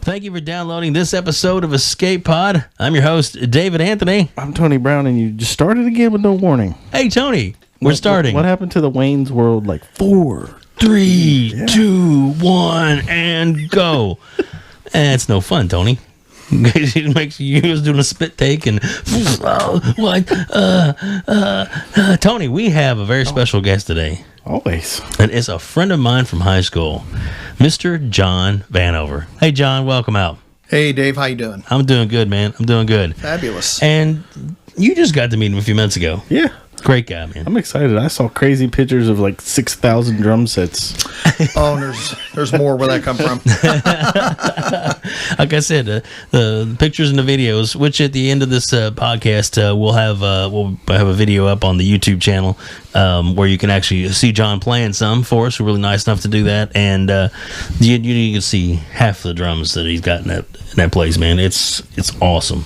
Thank you for downloading this episode of Escape Pod. I'm your host, David Anthony. I'm Tony Brown, and you just started again with no warning. Hey, Tony, we're starting. What happened to the Wayne's World, 4, 3, 2, 1, and go. It's no fun, Tony. He makes you was doing a spit take and Tony, we have a very special guest today. Always. And it's a friend of mine from high school, Mr. John Vanover. Hey, John, welcome out. Hey, Dave, how you doing? I'm doing good, man. I'm doing good. Fabulous. And you just got to meet him a few minutes ago. Yeah. Great guy, man. I'm excited. I saw crazy pictures of 6,000 drum sets. Oh, there's more where that come from. Like I said, the pictures and the videos, which at the end of this podcast, we'll have a video up on the YouTube channel where you can actually see John playing some for us. We're really nice enough to do that, and you can see half the drums that he's got in that place, man. It's awesome,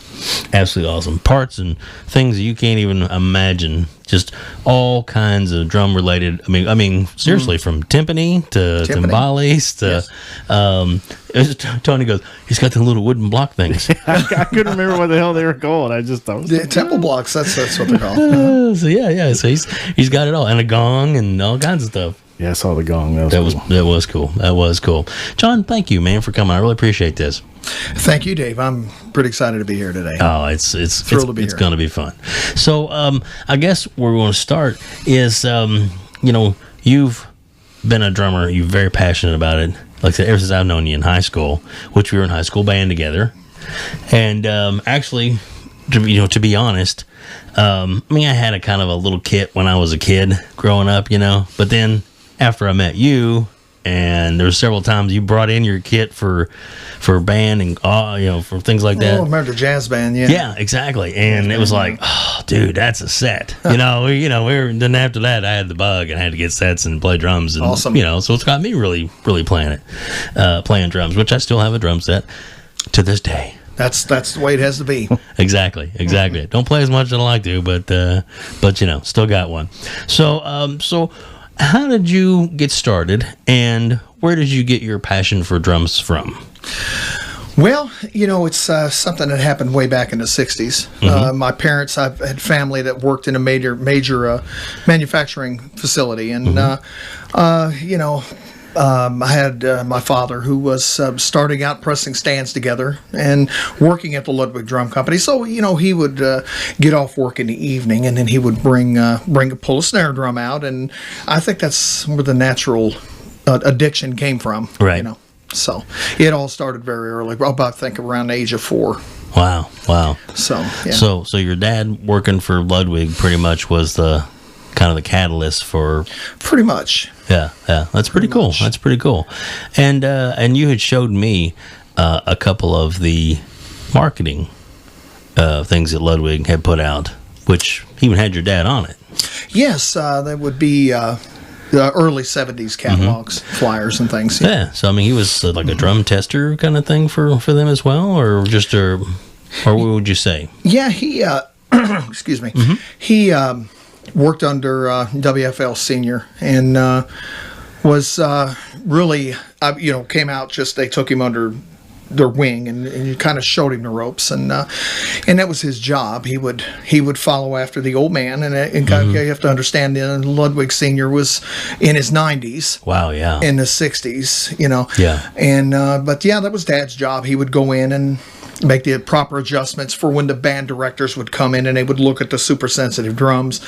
absolutely awesome. Parts and things that you can't even imagine. Just all kinds of drum related. I mean, seriously, from timpani to timbales to. Yes. Tony goes, he's got the little wooden block things. I couldn't remember what the hell they were called. I thought the temple blocks. That's what they're called. So yeah. So he's got it all, and a gong and all kinds of stuff. Yeah, I saw the gong. That was cool. That was cool. John, thank you, man, for coming. I really appreciate this. Thank you, Dave. I'm pretty excited to be here today. Oh, it's thrilled to be here. It's going to be fun. So, I guess where we want to start is, you've been a drummer. You're very passionate about it. Like I said, ever since I've known you in high school, which we were in high school band together, and actually, to be honest, I had a kind of a little kit when I was a kid growing up, but then after I met you, and there were several times you brought in your kit for band and for things like that. Oh, I remember the jazz band, yeah. Yeah, exactly. And it was like, oh, dude, that's a set. Then after that I had the bug and I had to get sets and play drums and awesome. So it's got me really, really playing drums, which I still have a drum set to this day. That's the way it has to be. Exactly. Don't play as much as I like to, but still got one. So how did you get started, and where did you get your passion for drums from? Well, it's something that happened way back in the 60s. Mm-hmm. My parents, I've had family that worked in a major manufacturing facility, and I had my father who was starting out pressing stands together and working at the Ludwig Drum Company. So, he would get off work in the evening, and then he would pull a snare drum out. And I think that's where the natural addiction came from. Right. So it all started very early, about, around the age of 4. Wow. So, yeah. So your dad working for Ludwig pretty much was the kind of the catalyst for... Pretty much. Yeah. That's pretty cool. That's pretty cool. And you had showed me a couple of the marketing things that Ludwig had put out, which even had your dad on it. Yes, that would be the early 70s catalogs, flyers and things. Yeah. So, he was like a drum tester kind of thing for them as well, or just or what would you say? Yeah, he, excuse me, he worked under WFL Senior and was really, came out they took him under their wing and you kind of showed him the ropes and that was his job. He would follow after the old man and you have to understand Ludwig Senior was in his 90s. Wow, yeah. In the 60s, Yeah. And but yeah, that was Dad's job. He would go in and make the proper adjustments for when the band directors would come in and they would look at the super sensitive drums.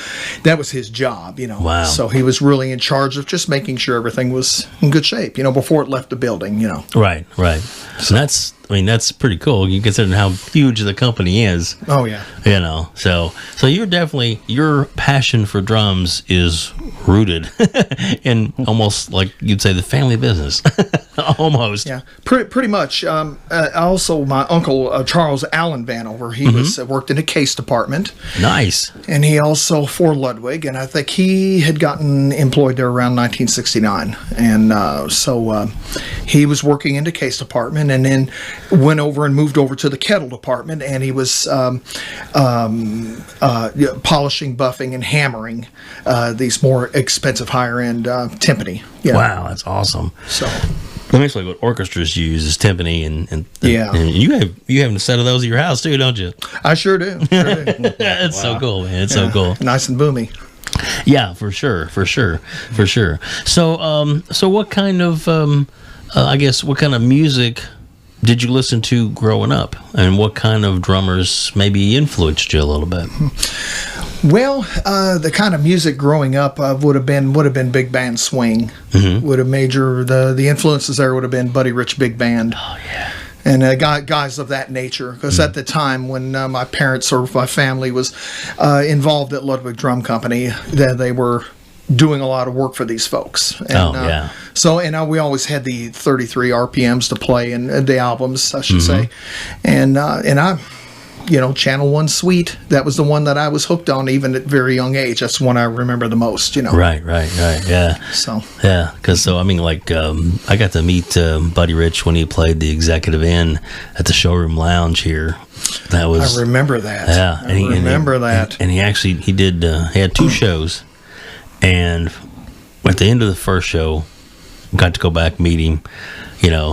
That was his job, Wow. So he was really in charge of just making sure everything was in good shape, before it left the building, Right. So that's pretty cool. You consider how huge the company is. Oh yeah. So you're definitely, your passion for drums is rooted in almost like you'd say the family business. Almost. Yeah, pretty much. Also, my uncle Charles Allen Vanover, he was worked in the case department. Nice. And he also for Ludwig, and I think he had gotten employed there around 1969, and so he was working in the case department, and then went over and moved over to the kettle department, and he was polishing, buffing, and hammering these more expensive, higher end timpani. Wow, that's awesome. So. I mean, it's like what orchestras use is timpani, and Yeah. and you have a set of those at your house too, don't you? I sure do. Sure do. It's so cool, man. It's so cool. Nice and boomy. Yeah, for sure. So what kind of I guess what kind of music did you listen to growing up, and what kind of drummers maybe influenced you a little bit? Well, the kind of music growing up would have been big band swing. Would have the influences there would have been Buddy Rich big band. Oh yeah. And guys of that nature, because at the time when my parents or my family was involved at Ludwig Drum Company, that they were doing a lot of work for these folks. And, yeah. So we always had the 33 RPMs to play and the albums, I should say, and I. Channel One Suite. That was the one that I was hooked on, even at very young age. That's the one I remember the most. Right. Yeah. So. Yeah, because I mean, like, I got to meet Buddy Rich when he played the Executive Inn at the Showroom Lounge here. That was. I remember that. Yeah, I remember that. And he actually he had 2 shows, and at the end of the first show, got to go back meet him.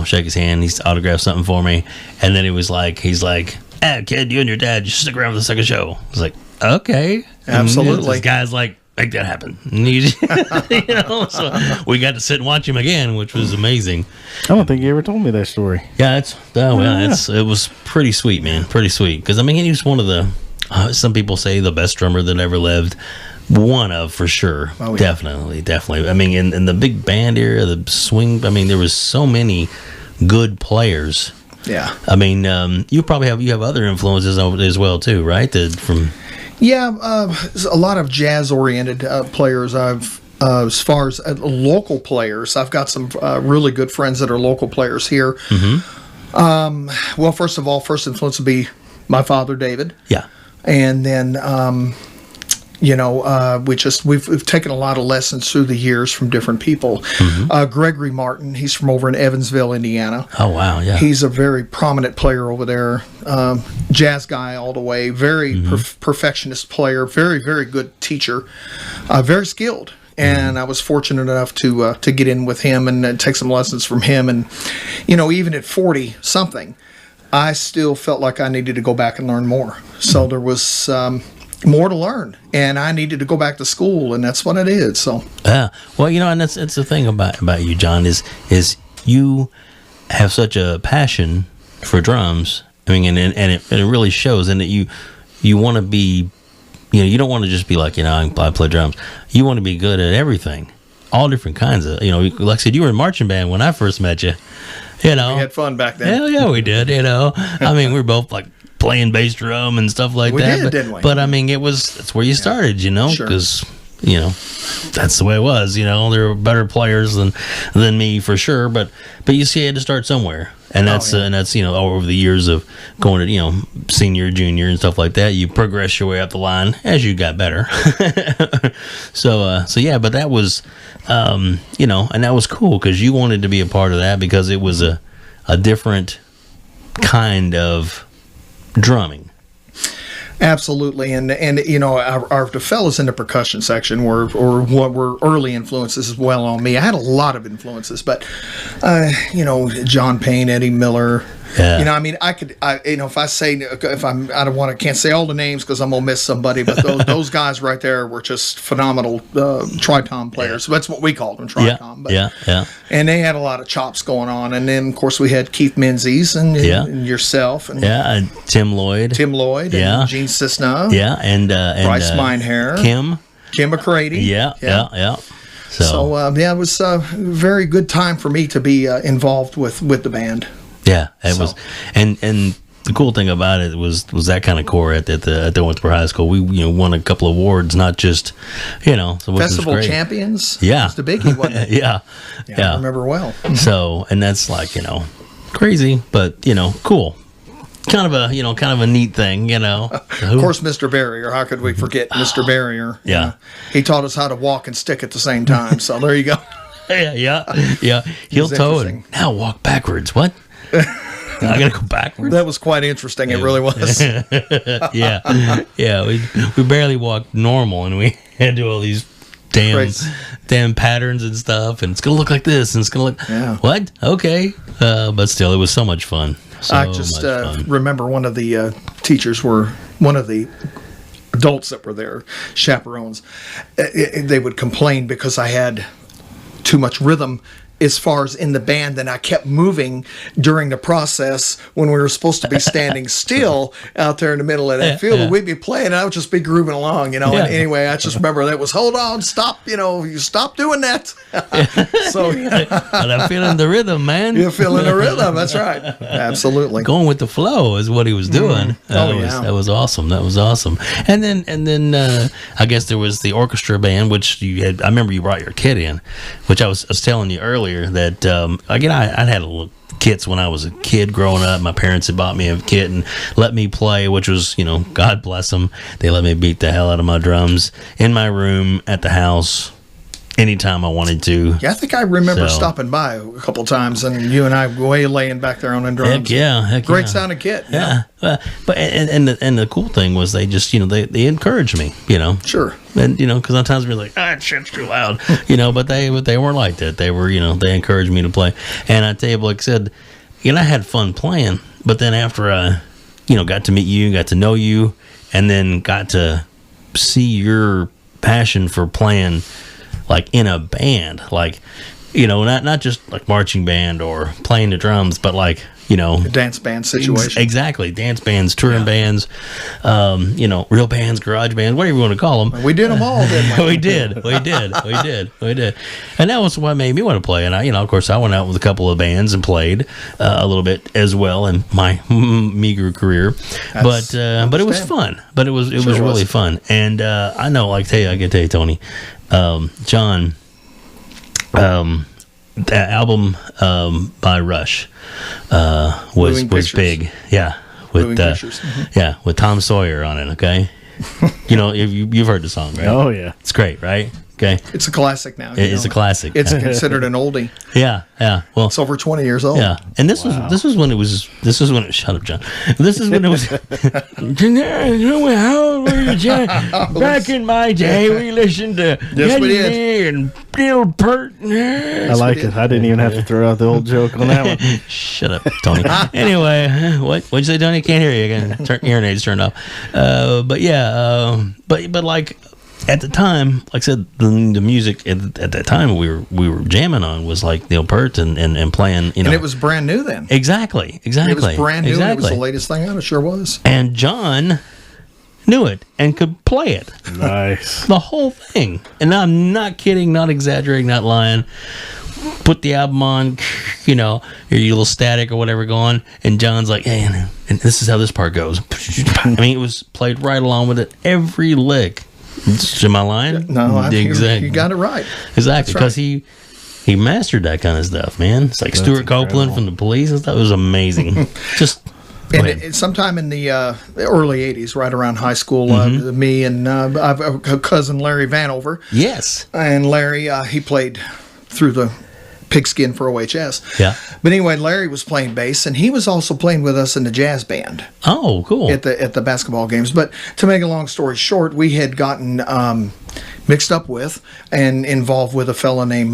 Shake his hand. He's autographed something for me, and then he's like. Kid, you and your dad just stick around for the second show. I was like, okay. Absolutely. This guy's like, make that happen. And so we got to sit and watch him again, which was amazing. I don't think you ever told me that story. Yeah, it was pretty sweet, man. Pretty sweet. Because, I mean, he was one of the, some people say the best drummer that ever lived. One of, for sure. Oh, yeah. Definitely. I mean, in the big band era, the swing, I mean, there was so many good players. Yeah, I mean, you probably have other influences as well too, right? A lot of jazz-oriented players. As far as local players, I've got some really good friends that are local players here. Well, first influence would be my father, David. Yeah, and then. We've taken a lot of lessons through the years from different people. Gregory Martin, he's from over in Evansville, Indiana. Oh, wow, yeah. He's a very prominent player over there. Jazz guy all the way. Very perfectionist player. Very, very good teacher. Very skilled. And I was fortunate enough to get in with him and take some lessons from him. And, even at 40-something, I still felt like I needed to go back and learn more. So there was... more to learn, and I needed to go back to school, and that's what I did. So, well, and that's the thing about you, John, is you have such a passion for drums. I mean, and it really shows, and that you want to be, you don't want to just be like, I play drums. You want to be good at everything, all different kinds of, like I said, you were in marching band when I first met you. We had fun back then. Hell yeah, we did. I mean, we were both like playing bass drum and stuff like that. Didn't we? But I mean, that's where you started, because that's the way it was. There were better players than me for sure. But you see, I had to start somewhere, and that's over the years of going to senior, junior, and stuff like that. You progress your way up the line as you got better. So yeah, but that was and that was cool because you wanted to be a part of that because it was a different kind of drumming. Absolutely, and our the fellas in the percussion section were early influences as well on me. I had a lot of influences, but John Payne, Eddie Miller. Yeah. I mean, if I say can't say all the names because I'm gonna miss somebody, but those guys right there were just phenomenal tritom players. That's what we called them, tritom. Yeah. And they had a lot of chops going on, and then of course we had Keith Menzies and yourself and Tim Lloyd, and Gene Cisna, and Bryce Minehair, Kim McCready, yeah. So it was a very good time for me to be involved with the band. Yeah, it was, and the cool thing about it was that kind of core at the Owensboro High School. We won a couple of awards, not just so festival champions. Yeah, it's the biggie, wasn't it? yeah, I remember well. So, and that's like crazy, but cool. Kind of a neat thing, Of course, Mr. Barrier. How could we forget Mr. Barrier? Yeah, he taught us how to walk and stick at the same time. So there you go. Yeah. Heel toe and now walk backwards. What? I gotta go backwards. That was quite interesting. It really was. Yeah. We barely walked normal, and we had to do all these damn patterns and stuff, and it's gonna look like this, and it's gonna look what? Okay, but still, it was so much fun. I just remember one of the teachers were one of the adults that were there, chaperones. They would complain because I had too much rhythm as far as in the band, and I kept moving during the process when we were supposed to be standing still out there in the middle of that field. And we'd be playing, and I would just be grooving along, And anyway, I just remember that was, hold on, stop, you stop doing that. So and I'm feeling the rhythm, man. You're feeling the rhythm. That's right. Absolutely. Going with the flow is what he was doing. That was awesome. That was awesome. And then I guess there was the orchestra band, which you had. I remember you brought your kit in, which I was telling you earlier that again I'd had a little kits when I was a kid growing up. My parents had bought me a kit and let me play, which was, God bless them. They let me beat the hell out of my drums in my room at the house anytime I wanted to. Yeah, I think I remember stopping by a couple times, and you and I laying back there on the drums. Heck Great sounding kit. Yeah. But the cool thing was they just, they encouraged me, Sure. And, because sometimes we're like, shit's too loud, but they weren't like that. They were, they encouraged me to play. And I tell you, like I said, I had fun playing, but then after I, got to meet you, got to know you, and then got to see your passion for playing like in a band, like, not just like marching band or playing the drums, but like, a dance band situation. Exactly. Dance bands, touring bands, real bands, garage bands, whatever you want to call them. We did them all, didn't we? We did. And that was what made me want to play. And I, of course, I went out with a couple of bands and played a little bit as well in my meager career. But it was fun. But it was really fun. And I know, I can tell you, Tony, John, the album by Rush was big. Yeah, with with Tom Sawyer on it. Okay, you've heard the song, right? Oh yeah, it's great, right? Okay, it's a classic now. It's a classic. It's considered an oldie. Yeah. Well, it's over 20 years old. Yeah, and this was when it was. Shut up, John. This is when it was. How old were you, John? Back in my day, we listened to Eddie and Bill Pert. I like it. I didn't even have to throw out the old joke on that one. Shut up, Tony. Anyway, what'd you say, Tony? I can't hear you again. Turn hearing aids turned off. But like. At the time, like I said, the music at that time we were jamming on was like Neil Peart and playing, And it was brand new then. Exactly. It was brand new. Exactly. It was the latest thing out. It sure was. And John knew it and could play it. Nice. The whole thing. And I'm not kidding, not exaggerating, not lying. Put the album on, your little static or whatever going, and John's like, hey, and this is how this part goes. I mean, it was played right along with it, every lick. Am I lying? No, you got it right. Exactly, because he mastered that kind of stuff, man. It's like Stuart Copeland from the Police and stuff. It was amazing. Just sometime in the early 80s, right around high school, me and I've a cousin, Larry Vanover. Yes. And Larry, he played through the Pigskin for OHS. Yeah. But anyway, Larry was playing bass, and he was also playing with us in the jazz band. Oh, cool. At the basketball games. But to make a long story short, we had gotten mixed up with and involved with a fella named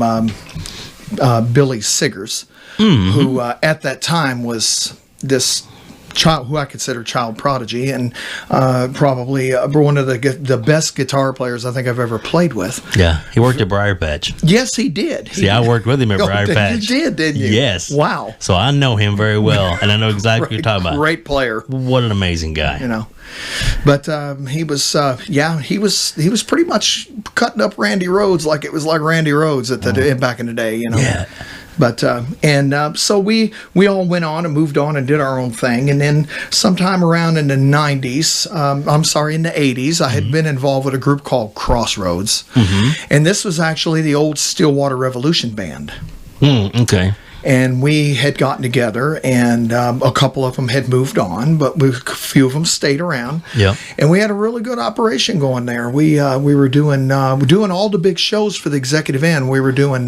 Billy Siggers, who at that time was this child who I consider child prodigy, and probably one of the best guitar players I think I've ever played with. Yeah, he worked at Briar Patch. Yes, he did. I worked with him at Briar Patch. You did, didn't you? Yes. Wow. So I know him very well, and I know exactly what you're talking about. Great player. What an amazing guy. But he was pretty much cutting up Randy Rhoads like it was like Randy Rhoads back in the day. Yeah. But so we all went on and moved on and did our own thing, and then sometime around in the 90s, in the 80s, I had been involved with a group called Crossroads, and this was actually the old Stillwater Revolution band. Okay. And we had gotten together, and a couple of them had moved on, but a few of them stayed around. Yeah. And we had a really good operation going there. We were doing all the big shows for the executive end. We were doing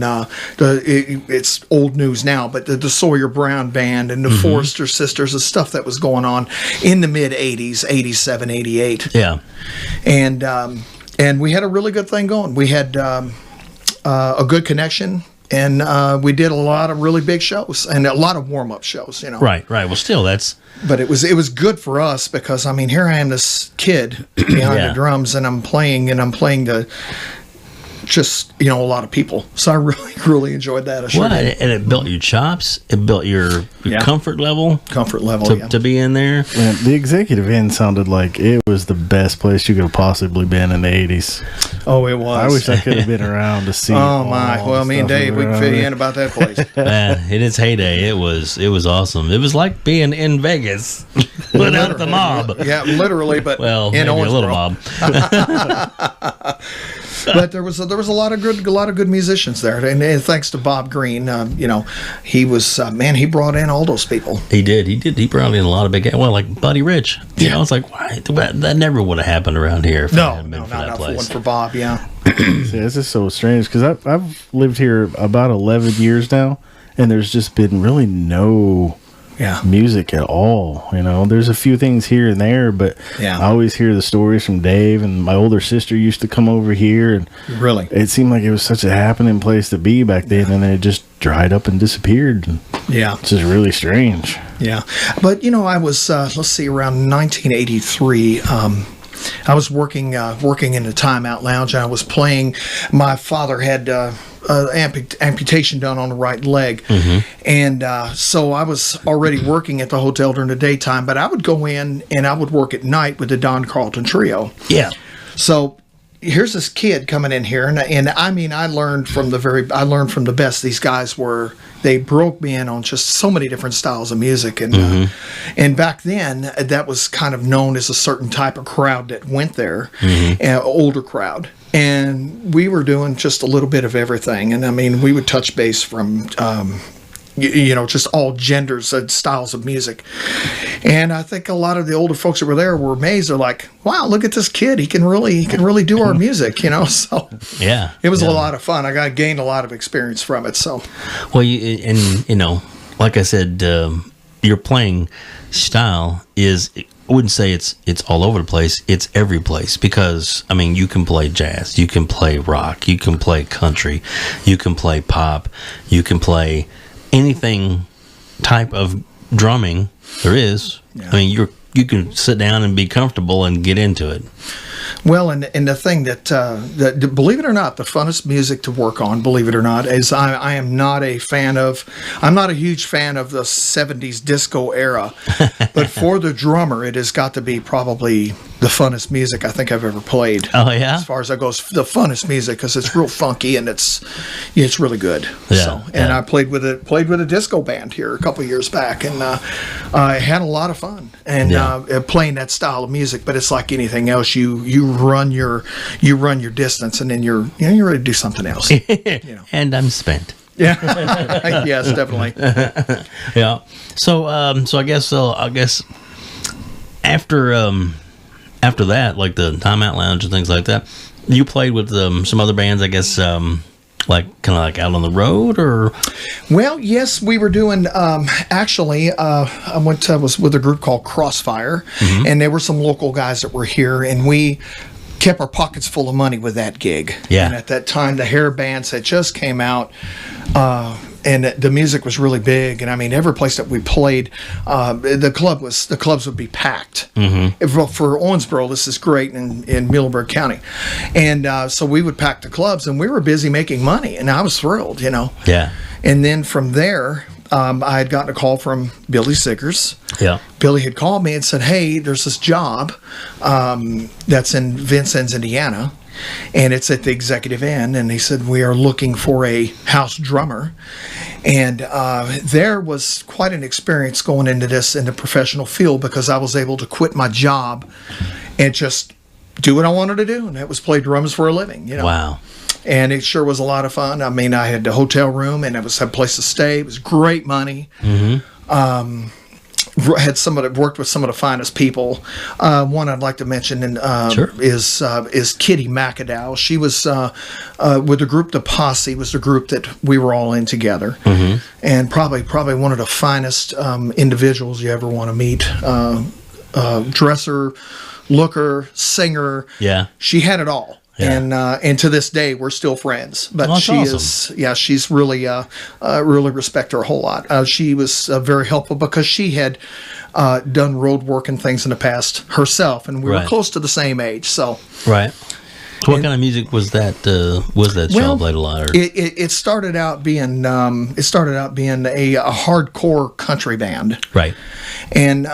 it's old news now, but the Sawyer Brown Band and the Forrester Sisters, the stuff that was going on in the mid 80s, 87, 88. Yeah. And and we had a really good thing going. We had a good connection. And we did a lot of really big shows and a lot of warm-up shows, you know. Right. Well, still, that's... But it was good for us because, I mean, here I am, this kid behind the drums, and I'm playing to just, you know, a lot of people. So I really enjoyed that. Well, and it built your chops. It built your comfort level. To be in there. Man, the executive end sounded like it was the best place you could have possibly been in the 80s. Oh, it was. I wish I could have been around to see. Oh my! Well, me and Dave, we can fit in about that place. Man, in its heyday, it was awesome. It was like being in Vegas without the mob. Yeah, literally, but well, in maybe a little Owensboro. mob. But there was a lot of good musicians there, and thanks to Bob Green, you know, he was he brought in all those people. He did. He brought in a lot of big, well, like Buddy Rich. You know, it's like, why that never would have happened around here. If it hadn't been for that place. One for Bob. Yeah. See, this is so strange because I've lived here about 11 years now, and there's just been really no music at all. You know, there's a few things here and there, but I always hear the stories from Dave, and my older sister used to come over here, and really, it seemed like it was such a happening place to be back then, and then it just dried up and disappeared. It's just really strange. Yeah, but you know, I was let's see, around 1983. I was working in the Timeout Lounge, and I was playing. My father had amputation done on the right leg, and so I was already working at the hotel during the daytime, but I would go in and I would work at night with the Don Carlton Trio. Yeah. So here's this kid coming in here, and I mean, I learned from the best. These guys they broke me in on just so many different styles of music, and back then that was kind of known as a certain type of crowd that went there, an older crowd. And we were doing just a little bit of everything. And I mean, we would touch base from, you know, just all genders and styles of music. And I think a lot of the older folks that were there were amazed. They're like, wow, look at this kid. He can really do our music, you know? So it was a lot of fun. I gained a lot of experience from it. So, well, you know, like I said, your playing style is, I wouldn't say it's all over the place. It's every place, because I mean, you can play jazz, you can play rock, you can play country, you can play pop, you can play anything type of drumming there is. I mean, you can sit down and be comfortable and get into it. Well, and the thing that believe it or not, the funnest music to work on, believe it or not, is I am not a fan of. I'm not a huge fan of the '70s disco era, but for the drummer, it has got to be probably the funnest music I think I've ever played. Oh yeah, as far as that goes, the funnest music, because it's real funky and it's really good. Yeah, and I played with a disco band here a couple of years back, and I had a lot of fun and playing that style of music. But it's like anything else, you run your distance, and then you're ready to do something else. You know. And I'm spent. Yeah. Yes, definitely. Yeah. So I guess after that, like the Timeout Lounge and things like that, you played with some other bands, I guess, like kind of like out on the road, or? Well, yes, we were doing. Actually, I was with a group called Crossfire, and there were some local guys that were here, and we kept our pockets full of money with that gig. Yeah. And at that time, the hair bands had just came out. And the music was really big, and I mean, every place that we played, the clubs would be packed. For Owensboro, this is great in Muhlenberg County, and so we would pack the clubs, and we were busy making money, and I was thrilled, you know. Yeah. And then from there, I had gotten a call from Billy Siggers. Yeah. Billy had called me and said, "Hey, there's this job that's in Vincennes, Indiana." And it's at the executive end, and he said, we are looking for a house drummer. And there was quite an experience going into this in the professional field, because I was able to quit my job and just do what I wanted to do, and that was play drums for a living, you know. Wow. And it sure was a lot of fun. I mean, I had the hotel room, and I had a place to stay. It was great money. Had worked with some of the finest people. One I'd like to mention is Kitty McAdow. She was with the group The Posse, was the group that we were all in together, and probably one of the finest individuals you ever want to meet. Dresser, looker, singer. Yeah, she had it all. And to this day we're still friends. But Well, that's she awesome. she's really really respect her a whole lot. She was very helpful because she had done road work and things in the past herself, and we were Right. close to the same age. So Right. So what kind of music was that? Shaw played a lot? Or? it started out being a hardcore country band. Right. And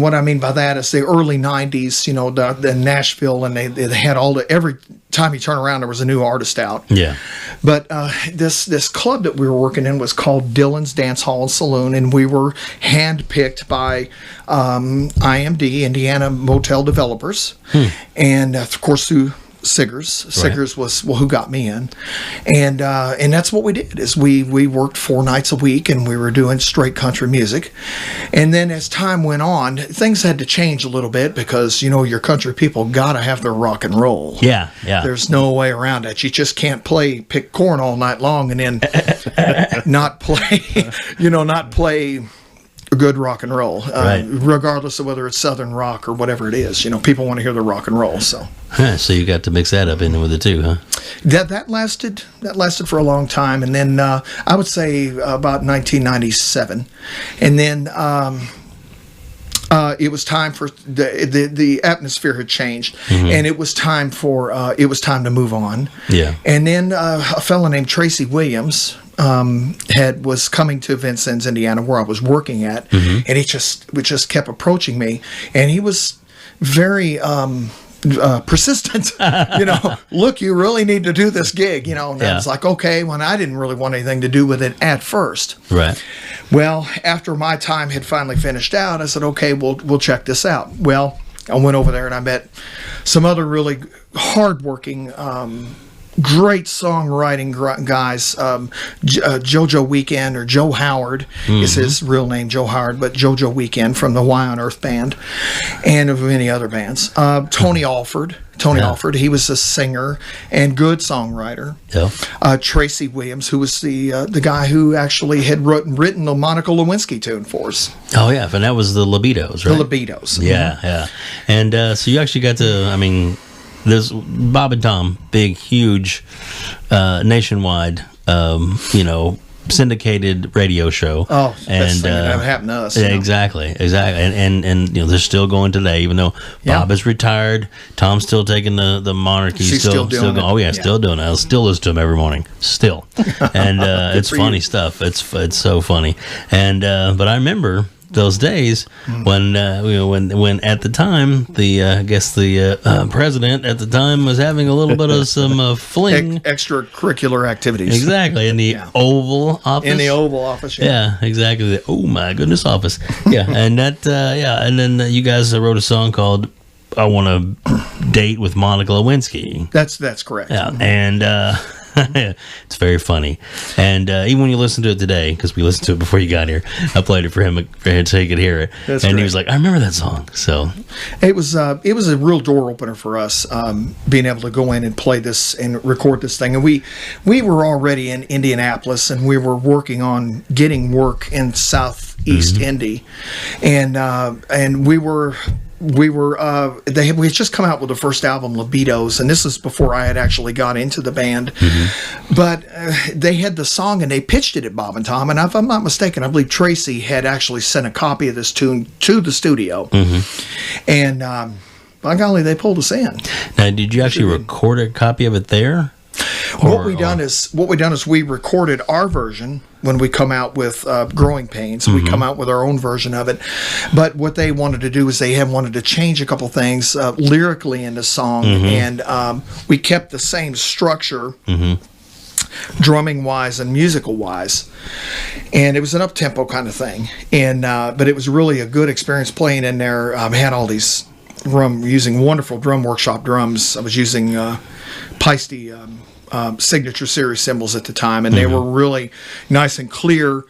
what I mean by that is the early '90s. You know, the Nashville, and they had every time you turn around there was a new artist out. Yeah. But this club that we were working in was called Dylan's Dance Hall and Saloon, and we were handpicked by IMD, Indiana Motel Developers, and of course through Siggers. Siggers was who got me in, and that's what we did. Is we worked 4 nights a week, and we were doing straight country music. And then as time went on, things had to change a little bit because your country people gotta have their rock and roll. Yeah. Yeah. There's no way around it. You just can't pick corn all night long and then not play good rock and roll, Right. regardless of whether it's Southern rock or whatever it is. People want to hear the rock and roll. So So you got to mix that up in with it too, huh? that lasted for a long time, and then I would say about 1997, and then it was time for the atmosphere had changed, and it was time to move on. Yeah. And then a fellow named Tracy Williams was coming to Vincennes, Indiana, where I was working at, and he just kept approaching me, and he was very persistent. Look, you really need to do this gig. And I was like, okay. When I didn't really want anything to do with it at first. Right. Well, after my time had finally finished out, I said, okay, we'll check this out. Well, I went over there and I met some other really hardworking, great songwriting guys. JoJo Weekend, or Joe Howard is his real name, Joe Howard, but JoJo Weekend from the Y on Earth band, and of many other bands. Tony Alford, he was a singer and good songwriter. Yeah. Tracy Williams, who was the guy who actually had written the Monica Lewinsky tune for us. Oh yeah, and that was the Labeatos, right? The Labeatos. Yeah, yeah. And so you actually got to, there's Bob and Tom, big, huge, nationwide, syndicated radio show. Oh, and best thing that ever happened to us. Yeah, exactly. And they're still going today, even though Bob is retired. Tom's still taking the monarchy. She's still doing it. going. Oh yeah, still doing it. I'll still listen to him every morning. Still, and it's funny stuff. It's so funny. And but I remember those days when when at the time the president at the time was having a little bit of some fling, extracurricular activities. Exactly, in the Oval Office. In the Oval Office. Yeah, exactly. Oh my goodness, office. Yeah, and that and then you guys wrote a song called "I Want to Date with Monica Lewinsky." That's correct. Yeah, and it's very funny. And even when you listen to it today, because we listened to it before you got here, I played it for him so he could hear it. That's and great. he was like, I remember that song. So it was a real door opener for us, being able to go in and play this and record this thing. And we were already in Indianapolis, and we were working on getting work in Southeast Indy, and we had just come out with the first album, Labeatos, and this is before I had actually got into the band. But they had the song and they pitched it at Bob and Tom, and if I'm not mistaken, I believe Tracy had actually sent a copy of this tune to the studio, and by golly, they pulled us in. now, did you actually record a copy of it there? What we done is we recorded our version when we come out with Growing Pains. We come out with our own version of it. But what they wanted to do is they wanted to change a couple things lyrically in the song, and we kept the same structure. Drumming wise and musical wise, and it was an up tempo kind of thing. And but it was really a good experience playing in there. I had all these using wonderful drum workshop drums. I was using Peisty signature series cymbals at the time, and they were really nice and clear.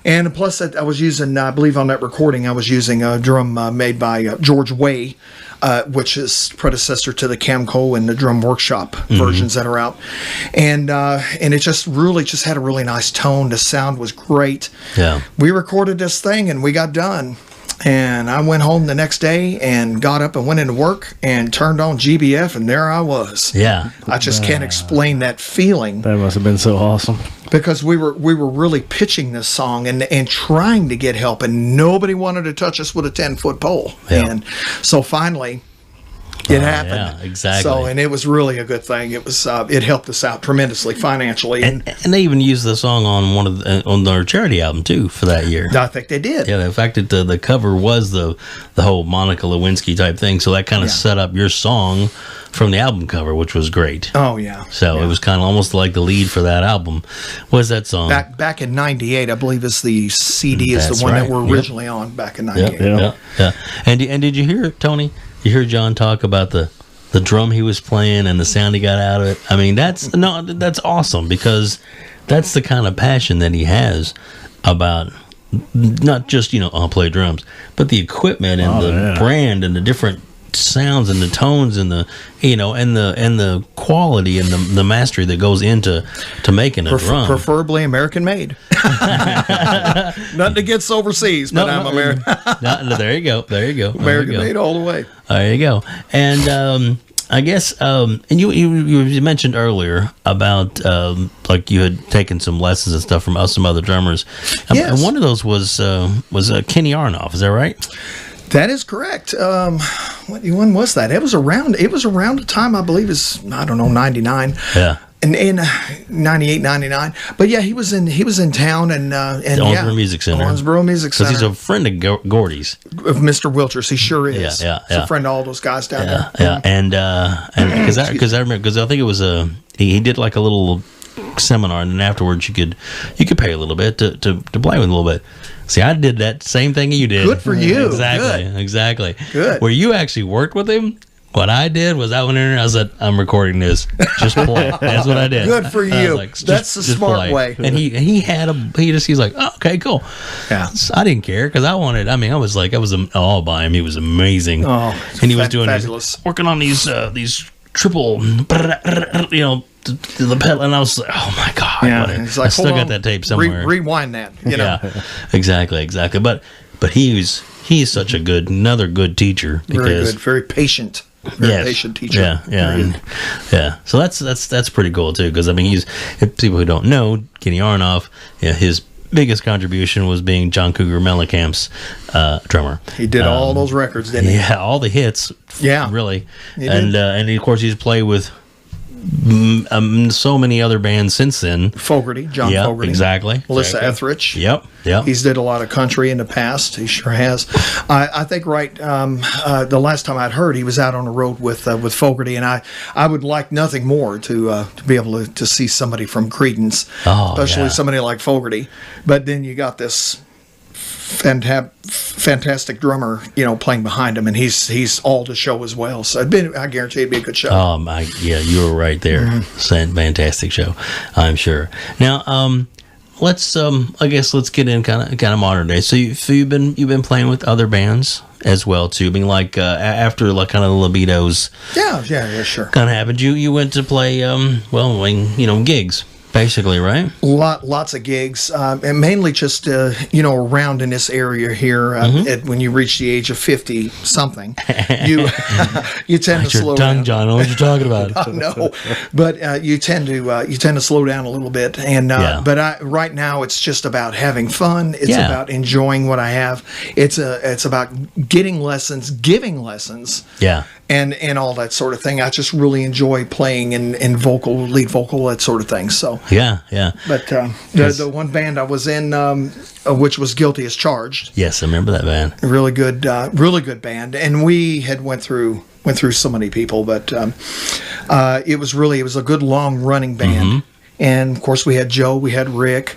And plus, I was using, I believe on that recording, I was using a drum made by George Way, which is predecessor to the Camco and the drum workshop versions that are out. And it just had a really nice tone. The sound was great. Yeah. We recorded this thing and we got done. And I went home the next day and got up and went into work and turned on GBF, and there I was. Yeah. I just can't explain that feeling. That must have been so awesome. Because we were really pitching this song and trying to get help, and nobody wanted to touch us with a 10-foot pole. Yeah. And so finally, it happened. Yeah, exactly. So, and it was really a good thing. It was it helped us out tremendously financially. And they even used the song on on their charity album too for that year. I think they did. Yeah, the fact that the cover was the whole Monica Lewinsky type thing, so that kind of set up your song from the album cover, which was great. Oh yeah. So it was kind of almost like the lead for that album. What's that song? Back in '98, I believe is the CD is That's the one right. that we're originally on back in '98. Yeah. And did you hear Tony? You hear John talk about the drum he was playing and the sound he got out of it? I mean, that's awesome, because that's the kind of passion that he has about not just, I'll play drums, but the equipment and the brand and the different sounds and the tones and the and the quality and the mastery that goes into making a drum. Preferably American made. Nothing against overseas, but I'm American. There you go. American made all the way. There you go. And I guess and you mentioned earlier about like you had taken some lessons and stuff from some other drummers. Yes. And one of those was Kenny Aronoff. Is that right? That is correct. When was that? It was around the time, I believe, is 99. Yeah. In 98, 99. But yeah, he was in town and the Owensboro Music Center. Owensboro Music Center. Because he's a friend of Gordy's. Of Mr. Wiltshire. He sure is. Yeah. He's a friend of all those guys down there. Yeah. And because I remember, because I think it was he did like a little seminar, and then afterwards you could pay a little bit to play with a little bit. See, I did that same thing you did. Good for you. Exactly. Good. Where you actually worked with him. What I did was I went in there and I said, I'm recording this. Just play. That's what I did. Good for you. Like, That's the smart play. way. And he's like, oh, okay, cool. Yeah. So I didn't care because I was all by him. He was amazing. Oh, and he was doing working on these triple, the pedal, and I was like, oh my god. Yeah. It's like, I still got that tape somewhere. Rewind that. Yeah. Exactly. But he's such another good teacher. Very good. Very patient. Patient teacher. Yeah. So that's pretty cool too, because I mean, if people who don't know, Kenny Aronoff, his biggest contribution was being John Cougar Mellencamp's drummer. He did all those records, didn't he? Yeah, all the hits. Yeah, really. And of course he's played with so many other bands since then. John Fogerty. Exactly. Melissa Etheridge. Yep. He's did a lot of country in the past. He sure has. I think the last time I'd heard, he was out on the road with Fogerty, and I would like nothing more to be able to see somebody from Creedence, especially somebody like Fogerty. But then you got this fantastic drummer, playing behind him, and he's all to show as well. So I guarantee it'd be a good show. You were right there. Mm-hmm. Fantastic show, I'm sure. Now, let's get in kind of modern day. So you've been playing with other bands as well too. I mean, like after like kind of the Labeatos. Yeah, sure. Kind of happened. You went to play gigs. Basically, right? Lots of gigs, and mainly just around in this area here. When you reach the age of 50-something, you tend to slow down. John, I know what you're talking about. No, but you tend to slow down a little bit. And but right now it's just about having fun. It's about enjoying what I have. It's about getting lessons, giving lessons. Yeah. And all that sort of thing. I just really enjoy playing in lead vocal, that sort of thing. So yeah. But the one band I was in, which was Guilty as Charged. Yes, I remember that band. Really good band. And we had went through so many people, but it was a good long running band. Mm-hmm. And, of course, we had Joe, we had Rick,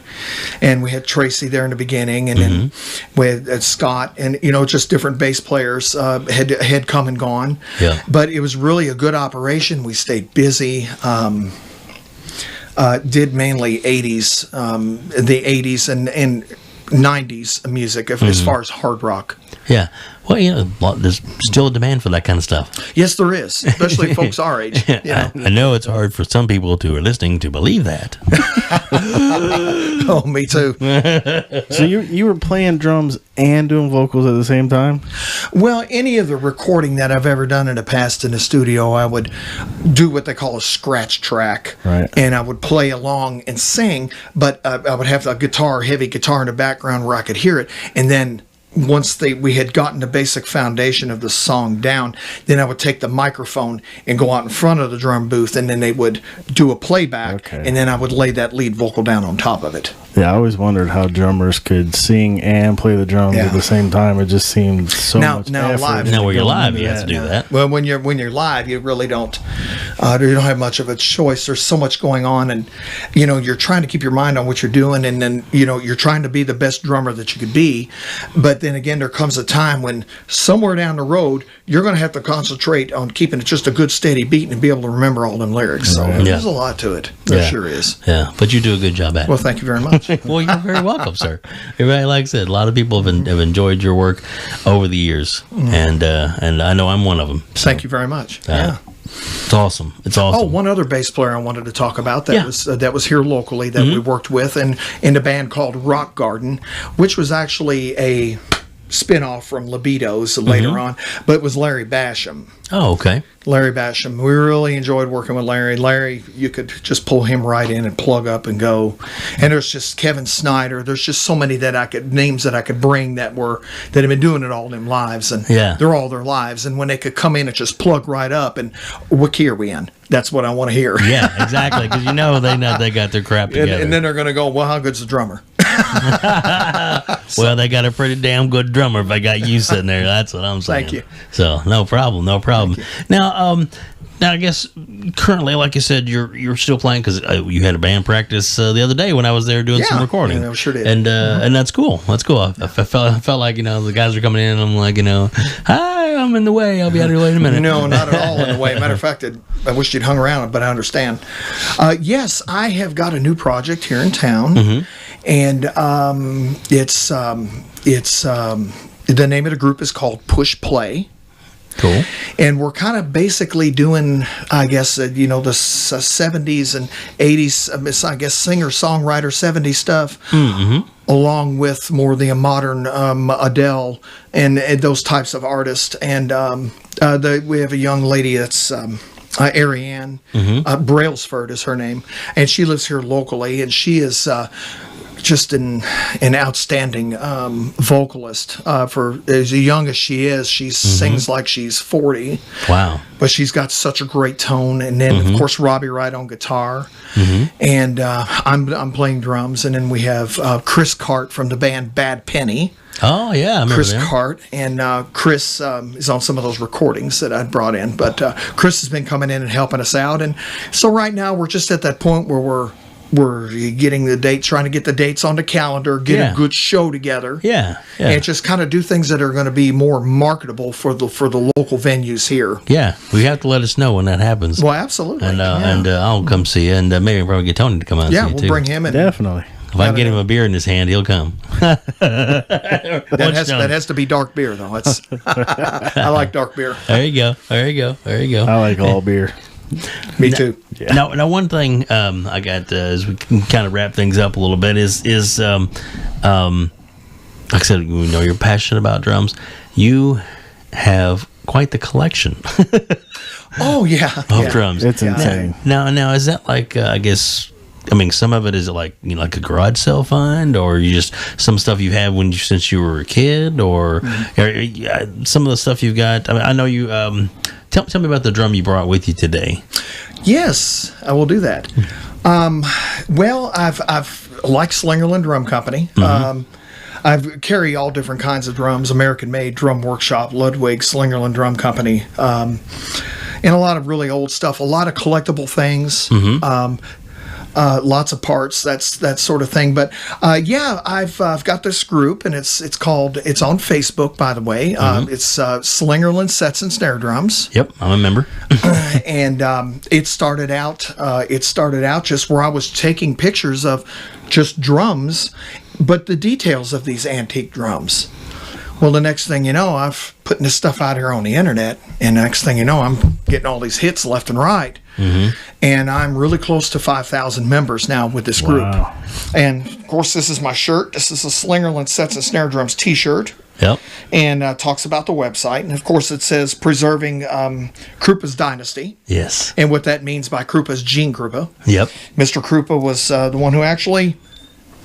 and we had Tracy there in the beginning, and then we had Scott, and, just different bass players had come and gone. Yeah. But it was really a good operation. We stayed busy, did mainly 80s, the 80s and 90s music as far as hard rock. Yeah. Well, there's still a demand for that kind of stuff. Yes, there is, especially folks our age. I know it's hard for some people who are listening to believe that. Oh, me too. So you were playing drums and doing vocals at the same time? Well, any of the recording that I've ever done in the past in the studio, I would do what they call a scratch track. Right. And I would play along and sing, but I would have a heavy guitar in the background where I could hear it. And then once we had gotten the basic foundation of the song down, then I would take the microphone and go out in front of the drum booth, and then they would do a playback, and then I would lay that lead vocal down on top of it. Yeah, I always wondered how drummers could sing and play the drums at the same time. It just seemed so much effort. Live. Now, where you're live, you have to do that. Well, when you're live, you really don't. You don't have much of a choice. There's so much going on, and you're trying to keep your mind on what you're doing, and then you're trying to be the best drummer that you could be. But then again, there comes a time when somewhere down the road, you're going to have to concentrate on keeping it just a good steady beat and be able to remember all them lyrics. So there's a lot to it. There sure is. Yeah, but you do a good job at it. Well, thank you very much. Well, you're very welcome, sir. Everybody, like I said, a lot of people have enjoyed your work over the years, and I know I'm one of them. So, thank you very much. It's awesome. It's awesome. Oh, one other bass player I wanted to talk about that was here locally that we worked with, and in a band called Rock Garden, which was actually a spin-off from Labeatos later on, but it was Larry Basham. Oh, okay. Larry Basham. We really enjoyed working with Larry. Larry, you could just pull him right in and plug up and go. And there's just Kevin Snyder. There's just so many names that I could bring that have been doing it all them lives, and they're all their lives. And when they could come in and just plug right up, and what key are we in? That's what I want to hear. Yeah, exactly. Because they got their crap together. And then they're going to go, well, how good's the drummer? Well, they got a pretty damn good drummer if I got you sitting there. That's what I'm saying. Thank you. So, no problem. Now, I guess currently, like you said, you're still playing because you had a band practice the other day when I was there doing some recording. Yeah, sure did. And that's cool. That's cool. I felt like the guys are coming in. And I'm like, hi, I'm in the way. I'll be out of your way in a minute. No, not at all in the way. Matter of fact, I wish you'd hung around, but I understand. Yes, I have got a new project here in town, and it's the name of the group is called Push Play. Cool. And we're kind of basically doing, I guess, the 70s and 80s, I guess, singer-songwriter 70s stuff, along with more the modern Adele and those types of artists. And we have a young lady that's Ariane Brailsford is her name, and she lives here locally, and she is just an outstanding vocalist. For as young as she is, she sings like she's 40. Wow! But she's got such a great tone. And then of course Robbie Wright on guitar, and I'm playing drums. And then we have Chris Cart from the band Bad Penny. Oh yeah, I remember Chris them. Cart, and Chris is on some of those recordings that I brought in. But Chris has been coming in and helping us out, and so right now we're just at that point where we're getting the dates, trying to get the dates on the calendar, get a good show together. And just kind of do things that are going to be more marketable for the local venues here. Yeah, we have to let us know when that happens. Well, absolutely. And I'll come see you, and maybe probably get Tony to come out and see you too. Yeah, we'll bring him in. Definitely. If I can get him a beer in his hand, he'll come. That has to be dark beer, though. I like dark beer. There you go. I like all beer. Me too. Yeah. Now, one thing I got as we can kind of wrap things up a little bit is like I said, we know you're passionate about drums. You have quite the collection. Oh yeah, of drums. It's insane. Now is that like I guess? I mean, some of it is like like a garage sale find, or you just some stuff you had since you were a kid, or some of the stuff you've got. I mean, I know you. Tell me about the drum you brought with you today. Yes, I will do that. Well, I've like Slingerland Drum Company. I've carry all different kinds of drums: American Made, Drum Workshop, Ludwig, Slingerland Drum Company, and a lot of really old stuff. A lot of collectible things. Lots of parts, that sort of thing. But I've got this group, and it's on Facebook, by the way. It's Slingerland Sets and Snare Drums. Yep, I'm a member. And it started out just where I was taking pictures of just drums, but the details of these antique drums. Well, the next thing you know, I've putting this stuff out here on the internet, and the next thing you know, I'm getting all these hits left and right. And I'm really close to 5,000 members now with this group. Wow. And of course, this is my shirt. This is a Slingerland Sets and Snare Drums t-shirt. Yep. And talks about the website. And of course, it says preserving Krupa's dynasty. Yes. And what that means by Krupa is Gene Krupa. Yep. Mr. Krupa was the one who actually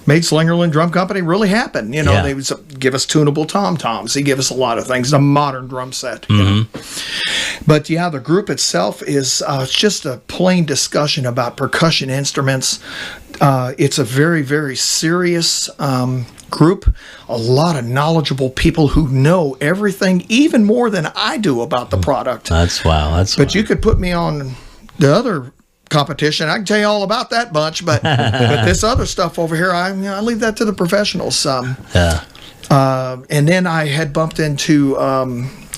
made Slingerland Drum Company really happen. You know, Yeah. they would give us tunable tom-toms. He gave us a lot of things, a modern drum set. You know? But yeah, the group itself is just a plain discussion about percussion instruments. It's a very, very serious group. A lot of knowledgeable people who know everything, even more than I do about the product. That's wow. But you could put me on the other competition. I can tell you all about that bunch, but this other stuff over here, I leave that to the professionals. Yeah. And then I had bumped into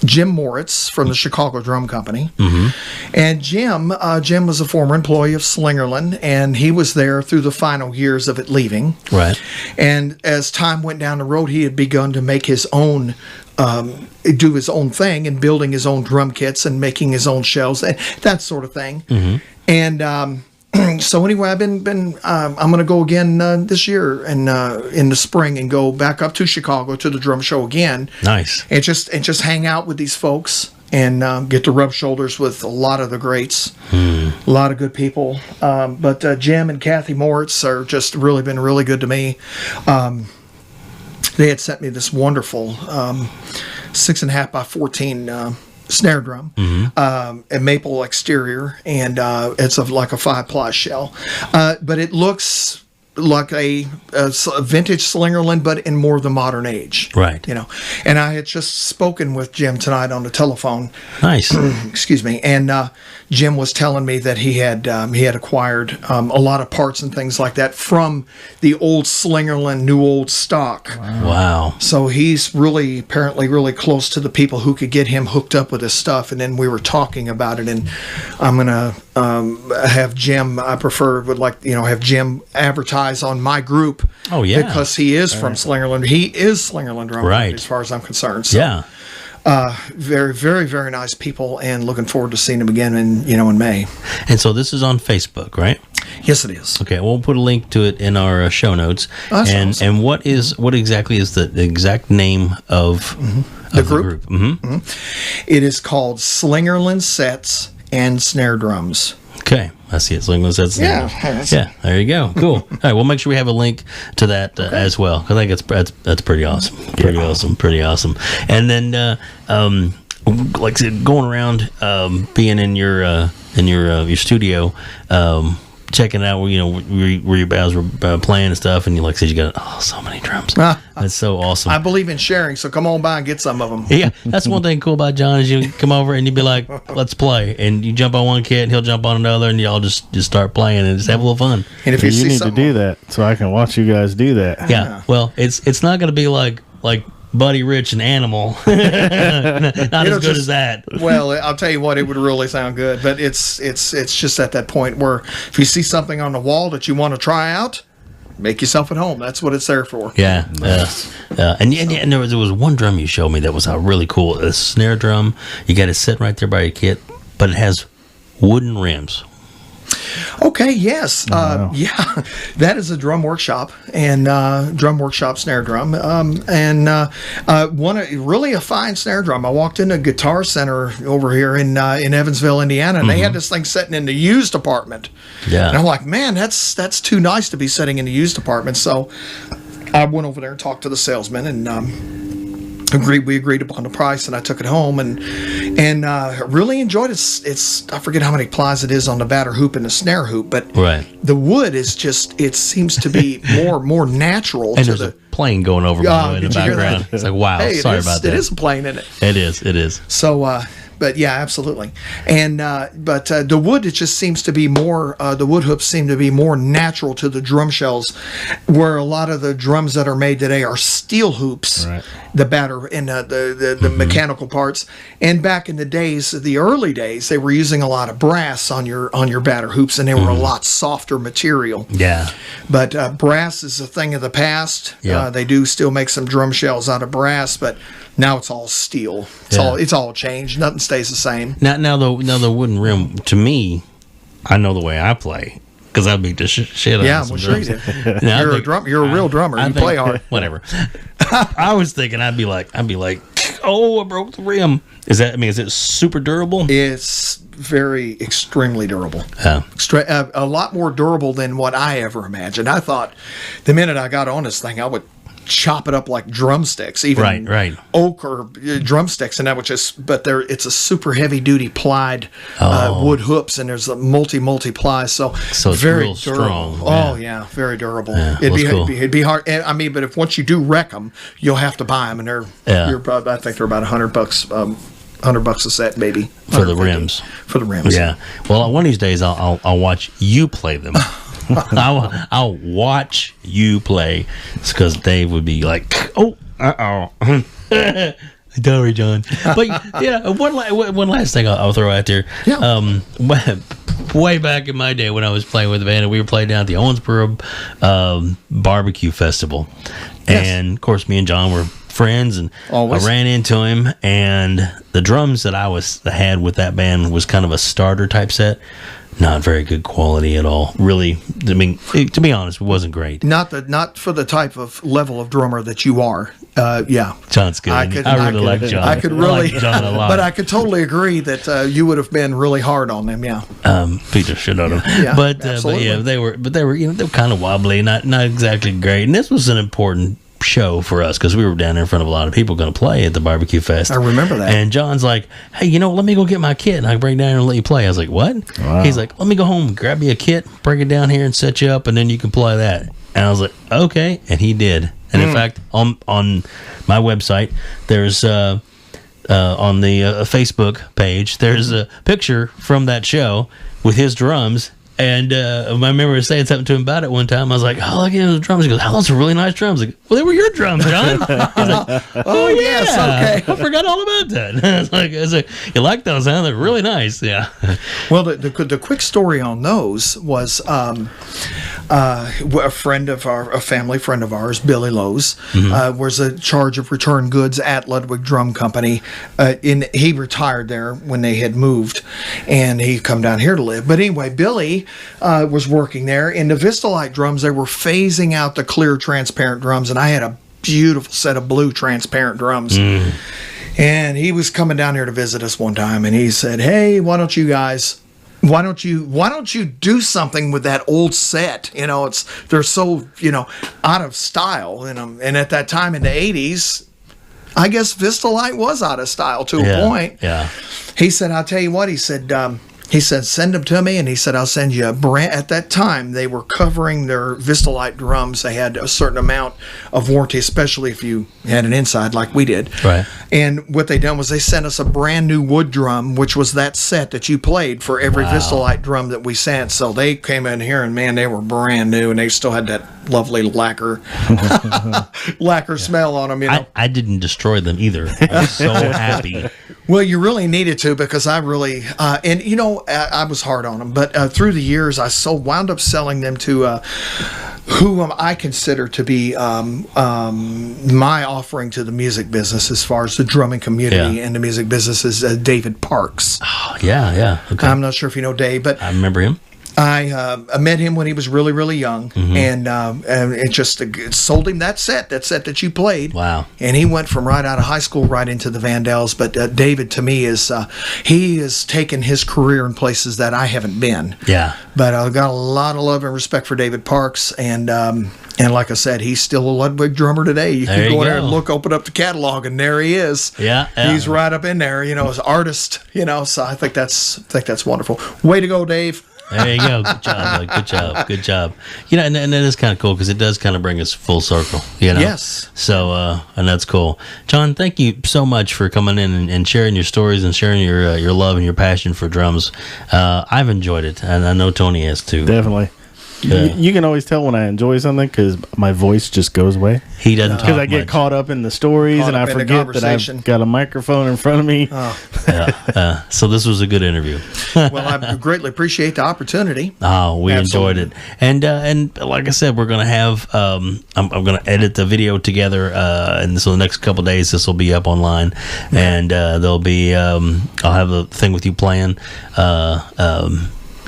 Jim Moritz from the Chicago Drum Company. And Jim was a former employee of Slingerland, and he was there through the final years of it leaving. Right. And as time went down the road, he had begun to make his own do his own thing and building his own drum kits and making his own shells, that sort of thing. And so anyway, I've been I'm going to go again this year and in the spring and go back up to Chicago to the drum show again. Nice. And just hang out with these folks and get to rub shoulders with a lot of the greats, a lot of good people. But Jim and Kathy Moritz are just really been really good to me. They had sent me this wonderful 6.5 by 14 snare drum, a maple exterior, and it's like a 5-ply shell. But it looks like a vintage Slingerland, but in more the modern age. Right. You know, and I had just spoken with Jim tonight on the telephone. Nice. Excuse me. And Jim was telling me that he had acquired a lot of parts and things like that from the old Slingerland, new old stock. Wow. So he's apparently really close to the people who could get him hooked up with this stuff. And then we were talking about it, and I'm gonna have Jim. Have Jim advertise on my group. Oh yeah. Because he is from Slingerland. He is Slingerland Drum Company, as far as I'm concerned. So, yeah. Very, very, very nice people, and looking forward to seeing them again in May. And so this is on Facebook, right? Yes, it is. Okay, we'll put a link to it in our show notes. That's awesome. And what exactly is the exact name of the group? It is called Slingerland Sets and Snare Drums. Okay, I see it. Slingerland Sets. Yeah. There you go. Cool. All right, we'll make sure we have a link to that as well. I think that's pretty awesome. Pretty awesome. And then, like I said, going around, being in your studio, checking out, where your bands were playing and stuff, and you like said you got so many drums. That's so awesome. I believe in sharing, so come on by and get some of them. Yeah, that's one thing cool about John is you come over and you'd be like, let's play, and you jump on one kit and he'll jump on another, and y'all just start playing and just have a little fun. And if you see need to something, do that so I can watch you guys do that. Yeah. Well, it's not going to be like Buddy Rich and Animal. Not as good as that. Well, I'll tell you what, it would really sound good, but it's just at that point where if you see something on the wall that you want to try out, make yourself at home. That's what it's there for. Yeah. And there was one drum you showed me that was really cool. A snare drum. You got it set right there by your kit, but it has wooden rims. Okay, yes. Wow. Yeah, that is a drum workshop and drum workshop snare drum. Really a fine snare drum. I walked into Guitar Center over here in Evansville, Indiana, and they had this thing sitting in the used department. Yeah. And I'm like, man, that's too nice to be sitting in the used department. So I went over there and talked to the salesman, and we agreed upon the price, and I took it home and really enjoyed it. It's I forget how many plies it is on the batter hoop and the snare hoop, but the wood is just, it seems to be more natural. And there's a plane going over in the background. It's like, wow, hey, sorry about that. It is a plane in it. It is. So but yeah, absolutely. And but the wood, it just seems to be more. The wood hoops seem to be more natural to the drum shells, where a lot of the drums that are made today are steel hoops. Right. The batter and the mechanical parts. And back in the days, the early days, they were using a lot of brass on your batter hoops, and they were a lot softer material. Yeah. But brass is a thing of the past. Yeah. They do still make some drum shells out of brass, but Now it's all steel. It's all changed. Nothing stays the same. Now the wooden rim, to me, I know the way I play. Because I beat the shit out of some drums. Sure you did. You're a real drummer. You play hard. Whatever. I was thinking I'd be like, oh, I broke the rim. Is it super durable? It's extremely durable. A lot more durable than what I ever imagined. I thought the minute I got on this thing, I would chop it up like drumsticks, even oak or drumsticks, and that would it's a super heavy duty plied wood hoops, and there's a multi ply, so it's very real durable. strong. Very durable. Yeah, it'd be hard. But if once you do wreck them, you'll have to buy them, and I think they're about $100. $100 a set, maybe, for the rims. For the rims, yeah. Well, one of these days I'll watch you play them. I'll watch you play, because Dave would be like, "Oh, sorry, John." But one last thing I'll throw out there. Yeah. Way back in my day when I was playing with the band, and we were playing down at the Owensboro barbecue festival, and of course, me and John were friends, and Always. I ran into him, and the drums that I had with that band was kind of a starter type set. Not very good quality at all. Really, to be honest, it wasn't great. Not for the type of level of drummer that you are. John's good. I really like John. I could really, like John a lot. But I could totally agree that you would have been really hard on them. Yeah. Peter shit on them. Yeah, but absolutely. they were they were kind of wobbly, not exactly great. And this was an important show for us, because we were down there in front of a lot of people going to play at the barbecue fest. I remember that. And John's like, "Hey, let me go get my kit and I can bring it down here and let you play." I was like, "What?" Wow. He's like, "Let me go home, grab me a kit, bring it down here and set you up, and then you can play that." And I was like, "Okay." And he did. And in fact, on my website, there's on the Facebook page, there's a picture from that show with his drums. And I remember saying something to him about it one time. I was like, "Oh, look at those drums." He goes, "Oh, those are really nice drums." I was like, "Well, they were your drums, John." He's like, "Oh, yeah, yes, okay. I forgot all about that." I was like, "You like those, huh? They're really nice." Yeah. Well, the quick story on those was a family friend of ours, Billy Lowe's, was in charge of return goods at Ludwig Drum Company. He retired there when they had moved, and he come down here to live. But anyway, Billy was working there, and the Vistalite drums, they were phasing out the clear transparent drums, and I had a beautiful set of blue transparent drums. And he was coming down here to visit us one time, and he said, "Hey, why don't you do something with that old set? They're so out of style." And at that time in the 80s, I guess Vistalite was out of style to a point. Yeah. He said, "I'll tell you what," he said, "send them to me," and he said, "I'll send you a brand." At that time, they were covering their Vistalite drums. They had a certain amount of warranty, especially if you had an inside like we did. Right. And what they done was they sent us a brand new wood drum, which was that set that you played for every Vistalite drum that we sent. So they came in here, and man, they were brand new, and they still had that lovely lacquer smell on them. I didn't destroy them either. I was so happy. Well, you really needed to, because I really, I was hard on them, but through the years, I wound up selling them to who I consider to be my offering to the music business as far as the drumming community and the music business is David Parks. Oh, yeah. Okay. I'm not sure if you know Dave, but I remember him. I met him when he was really, really young, and it just sold him that set that you played. Wow! And he went from right out of high school right into the Vandells. But David, to me, he has taken his career in places that I haven't been. Yeah. But I've got a lot of love and respect for David Parks, and like I said, he's still a Ludwig drummer today. You can go in there and open up the catalog, and there he is. Yeah. He's right up in there, as an artist. So I think that's wonderful. Way to go, Dave. There you go. Good job. Good job. And that is kind of cool, because it does kind of bring us full circle. Yes. So, and that's cool. John, thank you so much for coming in and sharing your stories and sharing your love and your passion for drums. I've enjoyed it, and I know Tony has too. Definitely. You can always tell when I enjoy something because my voice just goes away. He doesn't talk Because I get much. caught up in the stories and I forget that I've got a microphone in front of me. So this was a good interview. Well, I greatly appreciate the opportunity. Oh, we Absolutely. enjoyed it, and like I said, we're gonna have I'm gonna edit the video together, and so the next couple days this will be up online, and there'll be I'll have a thing with you playing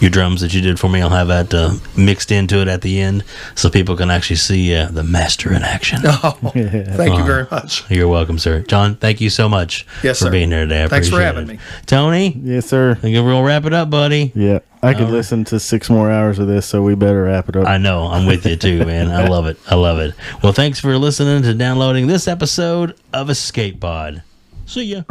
your drums that you did for me. I'll have that mixed into it at the end, so people can actually see the master in action. Oh, thank you very much. You're welcome, sir. John, thank you so much Yes, for sir. being here today. I Thanks for appreciate having it. me. Tony, Yes, sir. I think we'll wrap it up, buddy. Yeah, I could listen to 6 more hours of this, so we better wrap it up. I know. I'm with you too, man. I love it. I love it. Well, thanks for listening to downloading this episode of Escape Pod. See ya.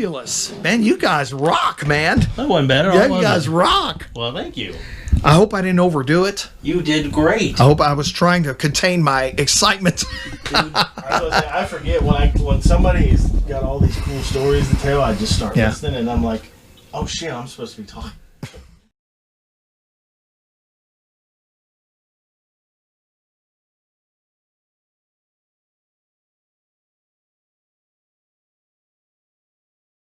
fabulous. Man, you guys rock, man. That wasn't bad at all. Yeah, you was guys it? rock. Well, thank you. I hope I didn't overdo it. You did great. I hope I was trying to contain my excitement. Dude, I forget when somebody's got all these cool stories to tell. I just start listening, and I'm like, oh shit, I'm supposed to be talking.